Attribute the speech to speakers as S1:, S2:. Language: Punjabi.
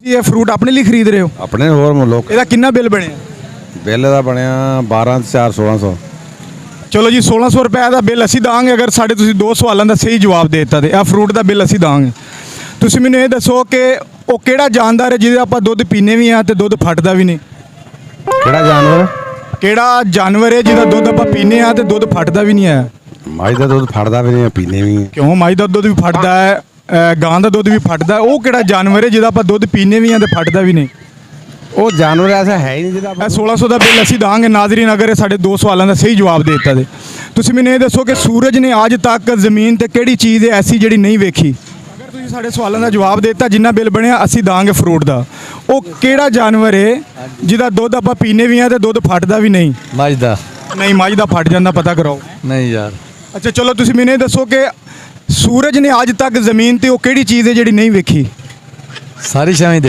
S1: ये फ्रूट अपने लिए खरीद रहे हो?
S2: अपने होर लोक
S1: ਇਹਦਾ ਕਿੰਨਾ ਬਿੱਲ ਬਣਿਆ?
S2: ਬਿੱਲ ਦਾ ਬਣਿਆ 12 ਤੇ 4 1600।
S1: ਚਲੋ ਜੀ 1600 ਰੁਪਏ ਦਾ ਬਿੱਲ ਅਸੀਂ ਦਾਂਗੇ ਅਗਰ ਸਾਡੇ ਤੁਸੀਂ ਦੋ ਸਵਾਲਾਂ ਦਾ ਸਹੀ ਜਵਾਬ ਦੇ ਦਿੱਤਾ ਤੇ ਇਹ ਫਰੂਟ ਦਾ ਬਿੱਲ ਅਸੀਂ ਦਾਂਗੇ। ਤੁਸੀਂ ਮੈਨੂੰ ਇਹ ਦੱਸੋ ਕਿ ਉਹ ਕਿਹੜਾ ਜਾਨਦਾਰ ਹੈ ਜਿਹਦੇ ਆਪਾਂ ਦੁੱਧ ਪੀਨੇ ਵੀ ਆ ਤੇ ਦੁੱਧ ਫਟਦਾ ਵੀ ਨਹੀਂ?
S2: ਕਿਹੜਾ ਜਾਨਵਰ?
S1: ਕਿਹੜਾ ਜਾਨਵਰ ਹੈ ਜਿਹਦਾ ਦੁੱਧ ਆਪਾਂ ਪੀਨੇ ਆ ਤੇ ਦੁੱਧ ਫਟਦਾ ਵੀ ਨਹੀਂ ਹੈ?
S2: ਮੱਝ ਦਾ ਦੁੱਧ ਫੜਦਾ ਵੀ ਨਹੀਂ, ਪੀਨੇ ਵੀ।
S1: ਕਿਉਂ? ਮੱਝ ਦਾ ਦੁੱਧ ਵੀ ਫਟਦਾ ਹੈ, ਗਾਂ ਦਾ ਦੁੱਧ ਵੀ ਫਟਦਾ ਹੈ। ਉਹ ਕਿਹੜਾ ਜਾਨਵਰ ਹੈ ਜਿਹਦਾ ਆਪਾਂ ਦੁੱਧ ਪੀਨੇ ਵੀ ਆ ਤੇ ਫਟਦਾ ਵੀ ਨਹੀਂ?
S2: ਉਹ ਜਾਨਵਰ ਐਸਾ ਹੈ ਹੀ ਨਹੀਂ ਜਿਹਦਾ
S1: ਇਹ 1600 ਦਾ ਬਿੱਲ ਅਸੀਂ ਦਾਂਗੇ ਨਾਜ਼ਰੀਨ ਅਗਰ ਇਹ ਸਾਡੇ ਦੋ ਸਵਾਲਾਂ ਦਾ ਸਹੀ ਜਵਾਬ ਦੇ ਦਿੱਤਾ ਤੇ। ਤੁਸੀਂ ਮੈਨੂੰ ਇਹ ਦੱਸੋ ਕਿ ਸੂਰਜ ਨੇ ਅੱਜ ਤੱਕ ਜ਼ਮੀਨ ਤੇ ਕਿਹੜੀ ਚੀਜ਼ ਹੈ ਐਸੀ ਜਿਹੜੀ ਨਹੀਂ ਵੇਖੀ? ਅਗਰ ਤੁਸੀਂ ਸਾਡੇ ਸਵਾਲਾਂ ਦਾ ਜਵਾਬ ਦੇ ਦਿੱਤਾ ਜਿੰਨਾ ਬਿੱਲ ਬਣਿਆ ਅਸੀਂ ਦਾਂਗੇ ਫਰੂਟ ਦਾ। ਉਹ ਕਿਹੜਾ ਜਾਨਵਰ ਹੈ ਜਿਹਦਾ ਦੁੱਧ ਆਪਾਂ ਪੀਨੇ ਵੀ ਆ ਤੇ ਦੁੱਧ ਫਟਦਾ ਵੀ ਨਹੀਂ?
S3: ਮੱਝ ਦਾ।
S1: ਨਹੀਂ, ਮੱਝ ਦਾ ਫਟ ਜਾਂਦਾ, ਪਤਾ ਕਰਾਓ।
S3: ਨਹੀਂ ਯਾਰ।
S1: ਅੱਛਾ ਚਲੋ ਤੁਸੀਂ ਮੈਨੂੰ ਇਹ ਦੱਸੋ ਕਿ ਸੂਰਜ ਨੇ ਅੱਜ ਤੱਕ ਜ਼ਮੀਨ ਤੇ ਉਹ ਕਿਹੜੀ ਚੀਜ਼ ਹੈ ਜਿਹੜੀ ਨਹੀਂ ਵੇਖੀ?
S3: ਸਾਰੀ ਛਾਵੇਂ